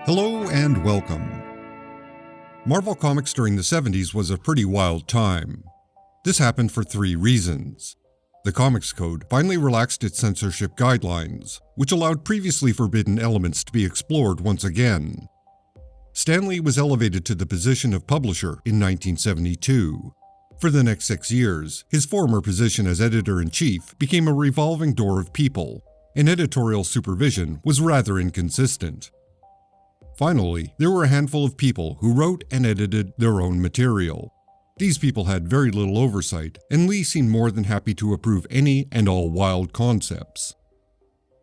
Hello and welcome. Marvel Comics during the 70s was a pretty wild time. This happened for three reasons. The Comics Code finally relaxed its censorship guidelines, which allowed previously forbidden elements to be explored once again. Stan Lee was elevated to the position of publisher in 1972. For the next 6 years, his former position as editor-in-chief became a revolving door of people, and editorial supervision was rather inconsistent. Finally, there were a handful of people who wrote and edited their own material. These people had very little oversight, and Lee seemed more than happy to approve any and all wild concepts.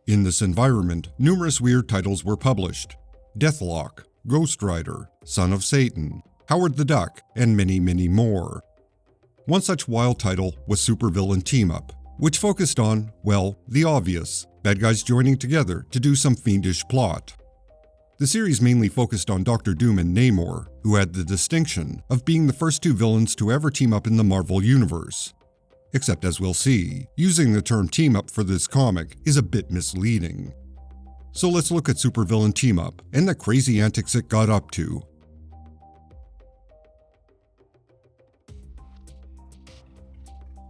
In this environment, numerous weird titles were published: Deathlock, Ghost Rider, Son of Satan, Howard the Duck, and many, many more. One such wild title was Supervillain Team-Up, which focused on, well, the obvious, bad guys joining together to do some fiendish plot. The series mainly focused on Dr. Doom and Namor, who had the distinction of being the first two villains to ever team up in the Marvel Universe. Except, as we'll see, using the term team-up for this comic is a bit misleading. So let's look at Supervillain Team-Up and the crazy antics it got up to.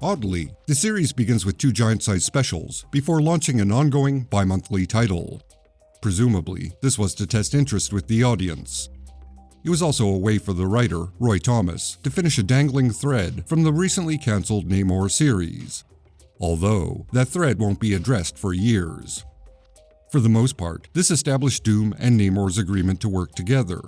Oddly, the series begins with two giant-sized specials before launching an ongoing bi-monthly title. Presumably, this was to test interest with the audience. It was also a way for the writer, Roy Thomas, to finish a dangling thread from the recently cancelled Namor series. Although, that thread won't be addressed for years. For the most part, this established Doom and Namor's agreement to work together.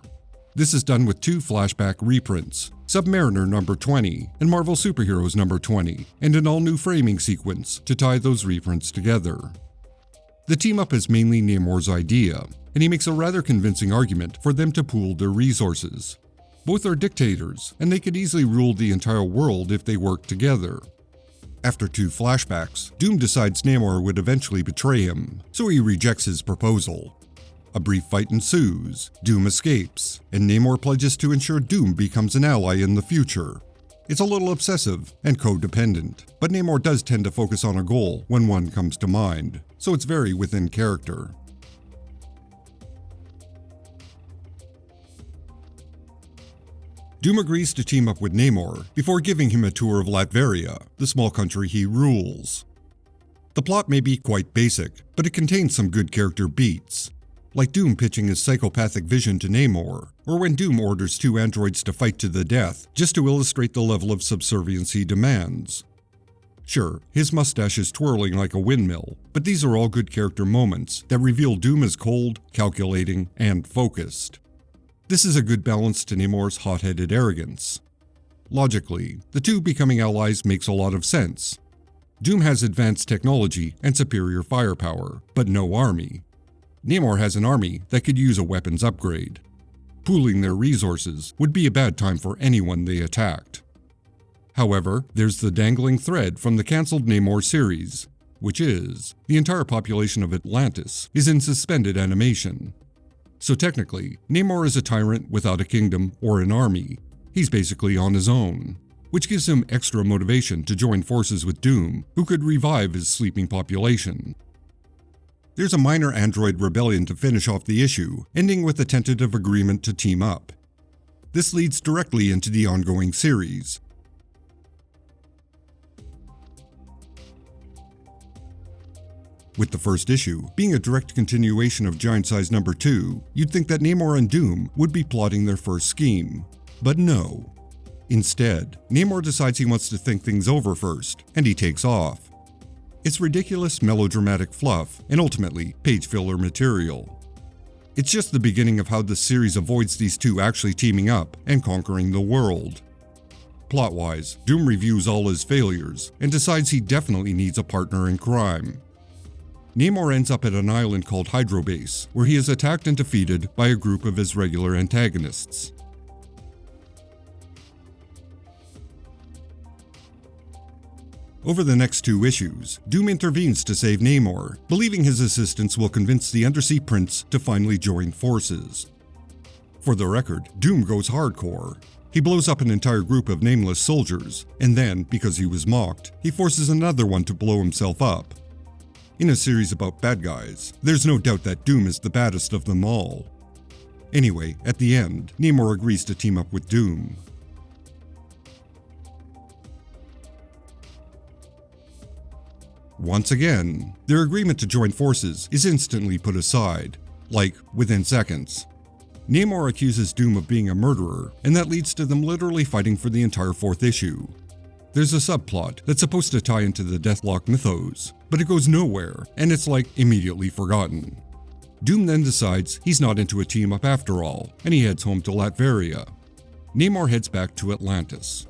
This is done with two flashback reprints, Submariner number 20 and Marvel Superheroes number 20, and an all-new framing sequence to tie those reprints together. The team-up is mainly Namor's idea, and he makes a rather convincing argument for them to pool their resources. Both are dictators, and they could easily rule the entire world if they worked together. After two flashbacks, Doom decides Namor would eventually betray him, so he rejects his proposal. A brief fight ensues, Doom escapes, and Namor pledges to ensure Doom becomes an ally in the future. It's a little obsessive and codependent, but Namor does tend to focus on a goal when one comes to mind, so it's very within character. Doom agrees to team up with Namor before giving him a tour of Latveria, the small country he rules. The plot may be quite basic, but it contains some good character beats, like Doom pitching his psychopathic vision to Namor, or when Doom orders two androids to fight to the death just to illustrate the level of subservience he demands. Sure, his mustache is twirling like a windmill, but these are all good character moments that reveal Doom as cold, calculating, and focused. This is a good balance to Namor's hot-headed arrogance. Logically, the two becoming allies makes a lot of sense. Doom has advanced technology and superior firepower, but no army. Namor has an army that could use a weapons upgrade. Pooling their resources would be a bad time for anyone they attacked. However, there's the dangling thread from the cancelled Namor series, which is, the entire population of Atlantis is in suspended animation. So technically, Namor is a tyrant without a kingdom or an army. He's basically on his own, which gives him extra motivation to join forces with Doom, who could revive his sleeping population. There's a minor android rebellion to finish off the issue, ending with a tentative agreement to team up. This leads directly into the ongoing series. With the first issue being a direct continuation of Giant Size number 2, you'd think that Namor and Doom would be plotting their first scheme. But no. Instead, Namor decides he wants to think things over first, and he takes off. It's ridiculous melodramatic fluff, and ultimately, page filler material. It's just the beginning of how the series avoids these two actually teaming up and conquering the world. Plot-wise, Doom reviews all his failures, and decides he definitely needs a partner in crime. Namor ends up at an island called Hydrobase, where he is attacked and defeated by a group of his regular antagonists. Over the next two issues, Doom intervenes to save Namor, believing his assistance will convince the Undersea Prince to finally join forces. For the record, Doom goes hardcore. He blows up an entire group of nameless soldiers, and then, because he was mocked, he forces another one to blow himself up. In a series about bad guys, there's no doubt that Doom is the baddest of them all. Anyway, at the end, Namor agrees to team up with Doom. Once again, their agreement to join forces is instantly put aside, like within seconds. Namor accuses Doom of being a murderer, and that leads to them literally fighting for the entire 4th issue. There's a subplot that's supposed to tie into the Deathlock mythos, but it goes nowhere, and it's like immediately forgotten. Doom then decides he's not into a team-up after all, and he heads home to Latveria. Namor heads back to Atlantis.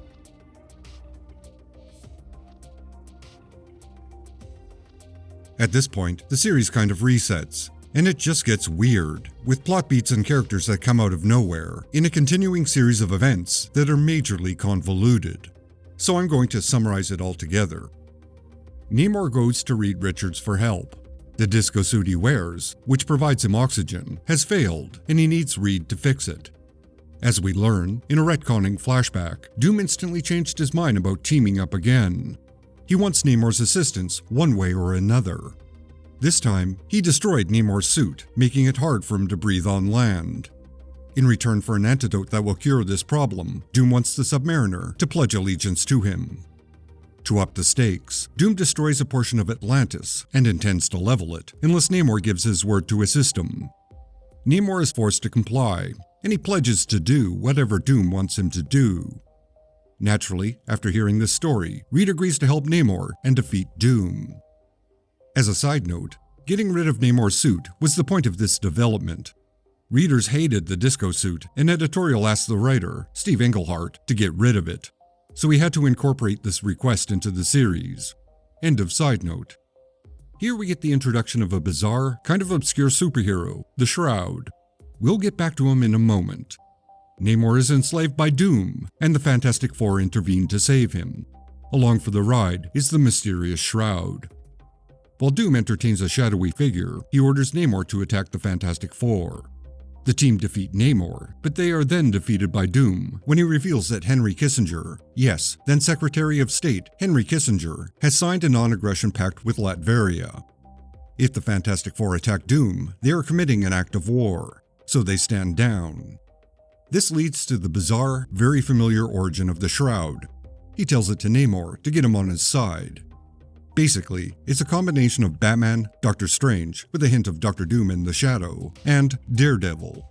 At this point, the series kind of resets, and it just gets weird, with plot beats and characters that come out of nowhere, in a continuing series of events that are majorly convoluted. So I'm going to summarize it all together. Namor goes to Reed Richards for help. The disco suit he wears, which provides him oxygen, has failed, and he needs Reed to fix it. As we learn, in a retconning flashback, Doom instantly changed his mind about teaming up again. He wants Namor's assistance one way or another. This time, he destroyed Namor's suit, making it hard for him to breathe on land. In return for an antidote that will cure this problem, Doom wants the Submariner to pledge allegiance to him. To up the stakes, Doom destroys a portion of Atlantis and intends to level it, unless Namor gives his word to assist him. Namor is forced to comply, and he pledges to do whatever Doom wants him to do. Naturally, after hearing this story, Reed agrees to help Namor and defeat Doom. As a side note, getting rid of Namor's suit was the point of this development. Readers hated the disco suit, and editorial asked the writer, Steve Englehart, to get rid of it. So he had to incorporate this request into the series. End of side note. Here we get the introduction of a bizarre, kind of obscure superhero, the Shroud. We'll get back to him in a moment. Namor is enslaved by Doom, and the Fantastic Four intervene to save him. Along for the ride is the mysterious Shroud. While Doom entertains a shadowy figure, he orders Namor to attack the Fantastic Four. The team defeat Namor, but they are then defeated by Doom when he reveals that Henry Kissinger, yes, then Secretary of State Henry Kissinger, has signed a non-aggression pact with Latveria. If the Fantastic Four attack Doom, they are committing an act of war, so they stand down. This leads to the bizarre, very familiar origin of the Shroud. He tells it to Namor to get him on his side. Basically, it's a combination of Batman, Doctor Strange, with a hint of Doctor Doom in the Shadow, and Daredevil.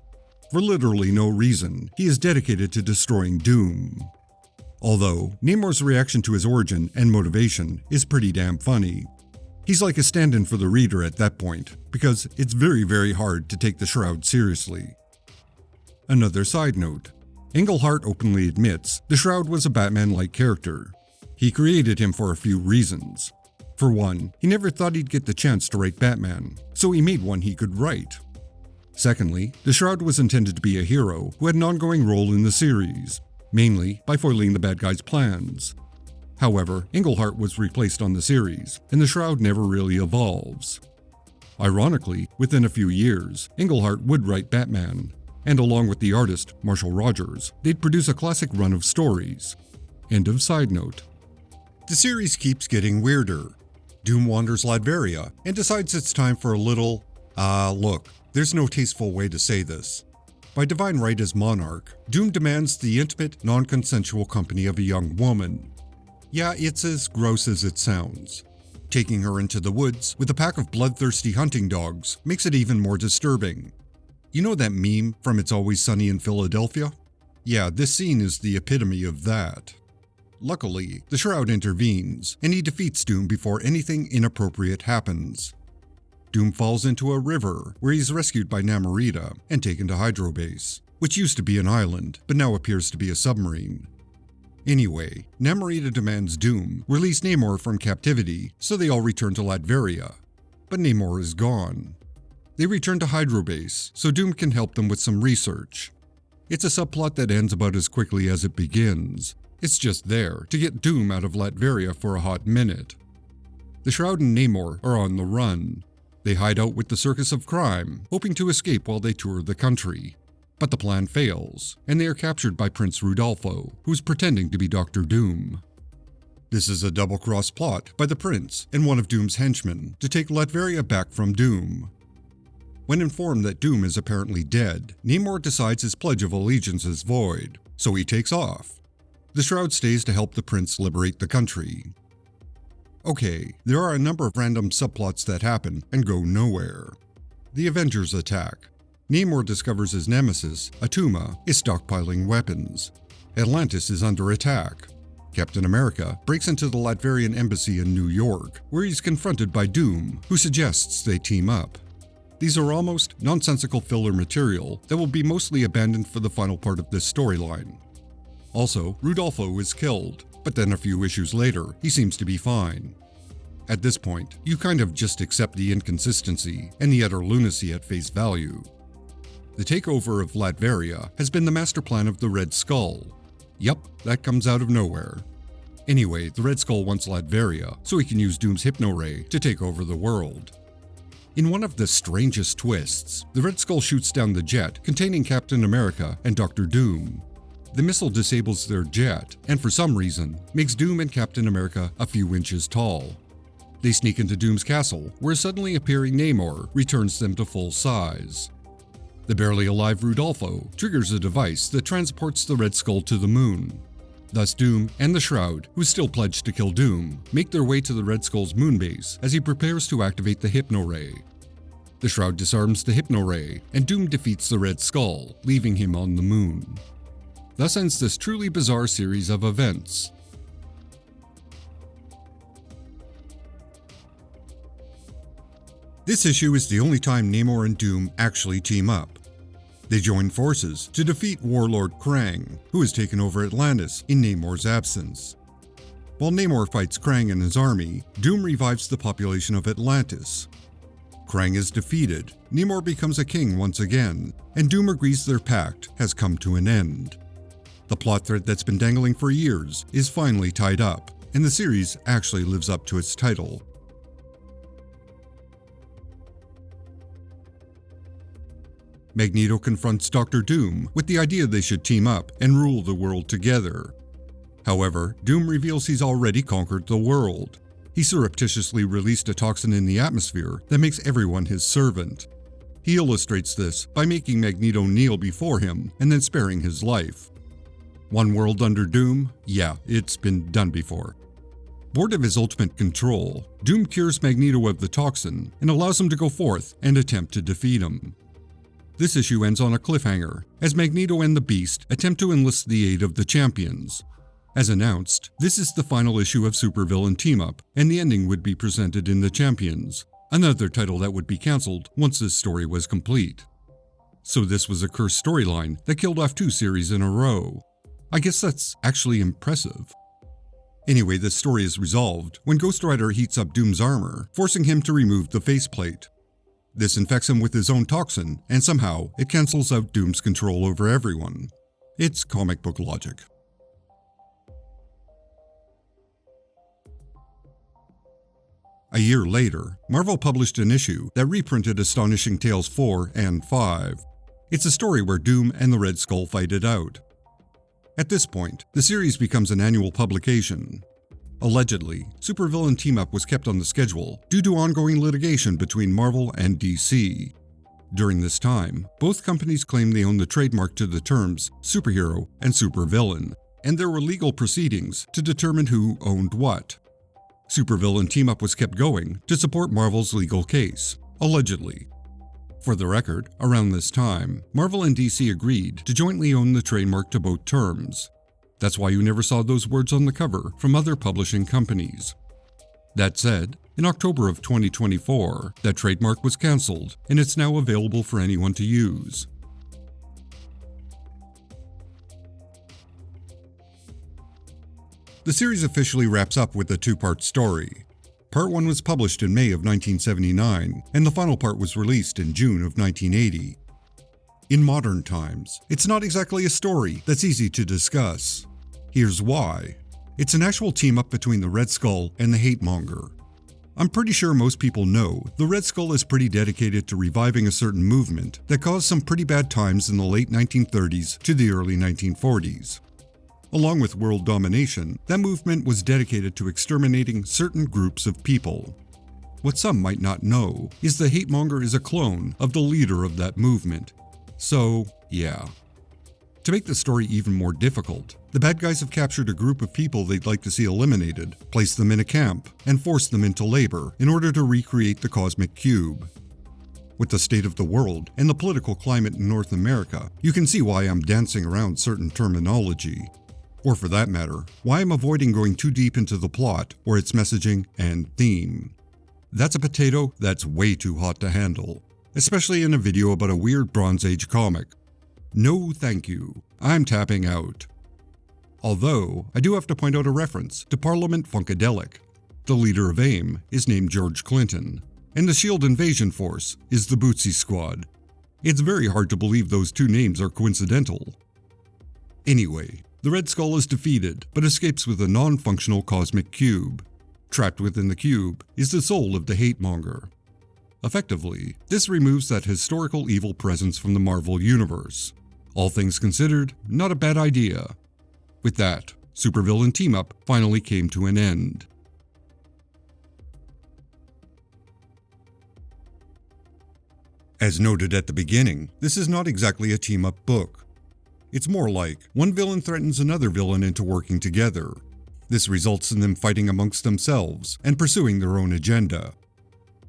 For literally no reason, he is dedicated to destroying Doom. Although, Namor's reaction to his origin and motivation is pretty damn funny. He's like a stand-in for the reader at that point, because it's very hard to take the Shroud seriously. Another side note, Englehart openly admits the Shroud was a Batman-like character. He created him for a few reasons. For one, he never thought he'd get the chance to write Batman, so he made one he could write. Secondly, the Shroud was intended to be a hero who had an ongoing role in the series, mainly by foiling the bad guy's plans. However, Englehart was replaced on the series, and the Shroud never really evolves. Ironically, within a few years, Englehart would write Batman, and along with the artist, Marshall Rogers, they'd produce a classic run of stories. End of side note. The series keeps getting weirder. Doom wanders Latveria and decides it's time for a little, look, there's no tasteful way to say this. By divine right as monarch, Doom demands the intimate, non-consensual company of a young woman. Yeah, it's as gross as it sounds. Taking her into the woods with a pack of bloodthirsty hunting dogs makes it even more disturbing. You know that meme from It's Always Sunny in Philadelphia? Yeah, this scene is the epitome of that. Luckily, the Shroud intervenes, and he defeats Doom before anything inappropriate happens. Doom falls into a river, where he's rescued by Namorita and taken to Hydrobase, which used to be an island, but now appears to be a submarine. Anyway, Namorita demands Doom release Namor from captivity, so they all return to Latveria. But Namor is gone. They return to Hydrobase, so Doom can help them with some research. It's a subplot that ends about as quickly as it begins. It's just there to get Doom out of Latveria for a hot minute. The Shroud and Namor are on the run. They hide out with the Circus of Crime, hoping to escape while they tour the country. But the plan fails, and they are captured by Prince Rudolfo, who's pretending to be Dr. Doom. This is a double-cross plot by the Prince and one of Doom's henchmen to take Latveria back from Doom. When informed that Doom is apparently dead, Namor decides his Pledge of Allegiance is void, so he takes off. The Shroud stays to help the Prince liberate the country. Okay, there are a number of random subplots that happen and go nowhere. The Avengers attack. Namor discovers his nemesis, Atuma, is stockpiling weapons. Atlantis is under attack. Captain America breaks into the Latvian embassy in New York, where he's confronted by Doom, who suggests they team up. These are almost nonsensical filler material that will be mostly abandoned for the final part of this storyline. Also, Rudolfo is killed, but then a few issues later, he seems to be fine. At this point, you kind of just accept the inconsistency and the utter lunacy at face value. The takeover of Latveria has been the master plan of the Red Skull. Yup, that comes out of nowhere. Anyway, the Red Skull wants Latveria, so he can use Doom's Hypno-Ray to take over the world. In one of the strangest twists, the Red Skull shoots down the jet containing Captain America and Dr. Doom. The missile disables their jet, and for some reason, makes Doom and Captain America a few inches tall. They sneak into Doom's castle, where a suddenly appearing Namor returns them to full size. The barely alive Rudolfo triggers a device that transports the Red Skull to the moon. Thus Doom and the Shroud, who still pledged to kill Doom, make their way to the Red Skull's moonbase as he prepares to activate the Hypno-Ray. The Shroud disarms the Hypno-Ray, and Doom defeats the Red Skull, leaving him on the moon. Thus ends this truly bizarre series of events. This issue is the only time Namor and Doom actually team up. They join forces to defeat Warlord Krang, who has taken over Atlantis in Namor's absence. While Namor fights Krang and his army, Doom revives the population of Atlantis. Krang is defeated, Namor becomes a king once again, and Doom agrees their pact has come to an end. The plot thread that's been dangling for years is finally tied up, and the series actually lives up to its title. Magneto confronts Dr. Doom with the idea they should team up and rule the world together. However, Doom reveals he's already conquered the world. He surreptitiously released a toxin in the atmosphere that makes everyone his servant. He illustrates this by making Magneto kneel before him and then sparing his life. One world under Doom? Yeah, it's been done before. Bored of his ultimate control, Doom cures Magneto of the toxin and allows him to go forth and attempt to defeat him. This issue ends on a cliffhanger, as Magneto and the Beast attempt to enlist the aid of the Champions. As announced, this is the final issue of Supervillain Team Up, and the ending would be presented in The Champions, another title that would be cancelled once this story was complete. So this was a cursed storyline that killed off 2 series in a row. I guess that's actually impressive. Anyway, this story is resolved when Ghost Rider heats up Doom's armor, forcing him to remove the faceplate. This infects him with his own toxin, and somehow it cancels out Doom's control over everyone. It's comic book logic. A year later, Marvel published an issue that reprinted Astonishing Tales 4 and 5. It's a story where Doom and the Red Skull fight it out. At this point, the series becomes an annual publication. Allegedly, Supervillain Team Up was kept on the schedule due to ongoing litigation between Marvel and DC. During this time, both companies claimed they owned the trademark to the terms superhero and supervillain, and there were legal proceedings to determine who owned what. Supervillain Team Up was kept going to support Marvel's legal case, allegedly. For the record, around this time, Marvel and DC agreed to jointly own the trademark to both terms. That's why you never saw those words on the cover from other publishing companies. That said, in October of 2024, that trademark was cancelled, and it's now available for anyone to use. The series officially wraps up with a 2-part story. Part 1 was published in May of 1979, and the final part was released in June of 1980. In modern times, it's not exactly a story that's easy to discuss. Here's why. It's an actual team-up between the Red Skull and the Hate-Monger. I'm pretty sure most people know the Red Skull is pretty dedicated to reviving a certain movement that caused some pretty bad times in the late 1930s to the early 1940s. Along with world domination, that movement was dedicated to exterminating certain groups of people. What some might not know is the hate-monger is a clone of the leader of that movement. So, yeah. To make the story even more difficult, the bad guys have captured a group of people they'd like to see eliminated, placed them in a camp, and forced them into labor in order to recreate the cosmic cube. With the state of the world and the political climate in North America, you can see why I'm dancing around certain terminology. Or for that matter, why I'm avoiding going too deep into the plot or its messaging and theme. That's a potato that's way too hot to handle, especially in a video about a weird Bronze Age comic. No thank you, I'm tapping out. Although, I do have to point out a reference to Parliament Funkadelic. The leader of AIM is named George Clinton, and the SHIELD invasion force is the Bootsy Squad. It's very hard to believe those two names are coincidental. Anyway, the Red Skull is defeated, but escapes with a non-functional cosmic cube. Trapped within the cube is the soul of the hate-monger. Effectively, this removes that historical evil presence from the Marvel Universe. All things considered, not a bad idea. With that, supervillain team-up finally came to an end. As noted at the beginning, this is not exactly a team-up book. It's more like one villain threatens another villain into working together. This results in them fighting amongst themselves and pursuing their own agenda.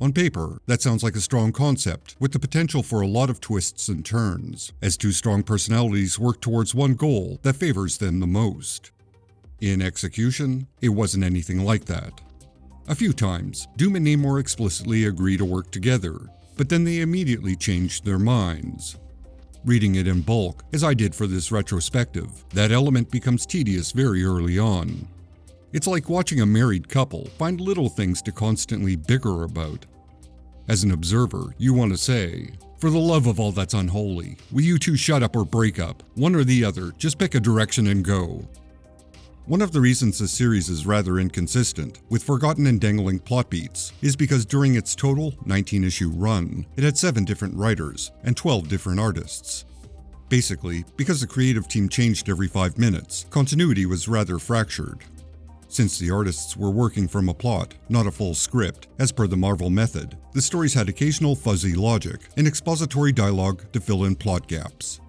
On paper, that sounds like a strong concept, with the potential for a lot of twists and turns, as two strong personalities work towards one goal that favors them the most. In execution, it wasn't anything like that. A few times, Doom and Namor explicitly agree to work together, but then they immediately changed their minds. Reading it in bulk, as I did for this retrospective, that element becomes tedious very early on. It's like watching a married couple find little things to constantly bicker about. As an observer, you want to say, "For the love of all that's unholy, will you two shut up or break up? One or the other, just pick a direction and go." One of the reasons this series is rather inconsistent, with forgotten and dangling plot beats, is because during its total 19-issue run, it had 7 different writers and 12 different artists. Basically, because the creative team changed every 5 minutes, continuity was rather fractured. Since the artists were working from a plot, not a full script, as per the Marvel method, the stories had occasional fuzzy logic and expository dialogue to fill in plot gaps.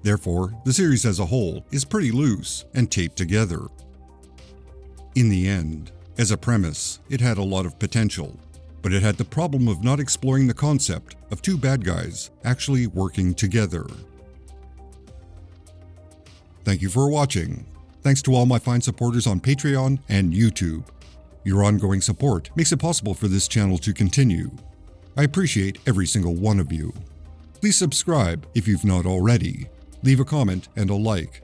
Therefore, the series as a whole is pretty loose and taped together. In the end, as a premise, it had a lot of potential, but it had the problem of not exploring the concept of two bad guys actually working together. Thank you for watching. Thanks to all my fine supporters on Patreon and YouTube. Your ongoing support makes it possible for this channel to continue. I appreciate every single one of you. Please subscribe if you've not already. Leave a comment and a like.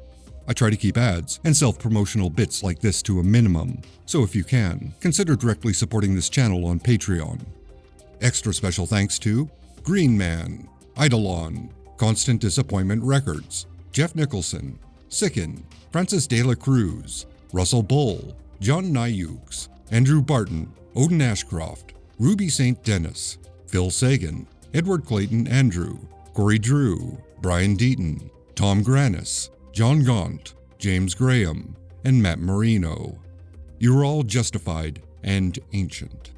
I try to keep ads and self-promotional bits like this to a minimum, so if you can, consider directly supporting this channel on Patreon. Extra special thanks to Green Man, Eidolon, Constant Disappointment Records, Jeff Nicholson, Sicken, Francis De La Cruz, Russell Bull, John Nyukes, Andrew Barton, Odin Ashcroft, Ruby St. Dennis, Phil Sagan, Edward Clayton Andrew, Corey Drew, Brian Deaton, Tom Granis, John Gaunt, James Graham, and Matt Marino. You're all justified and ancient.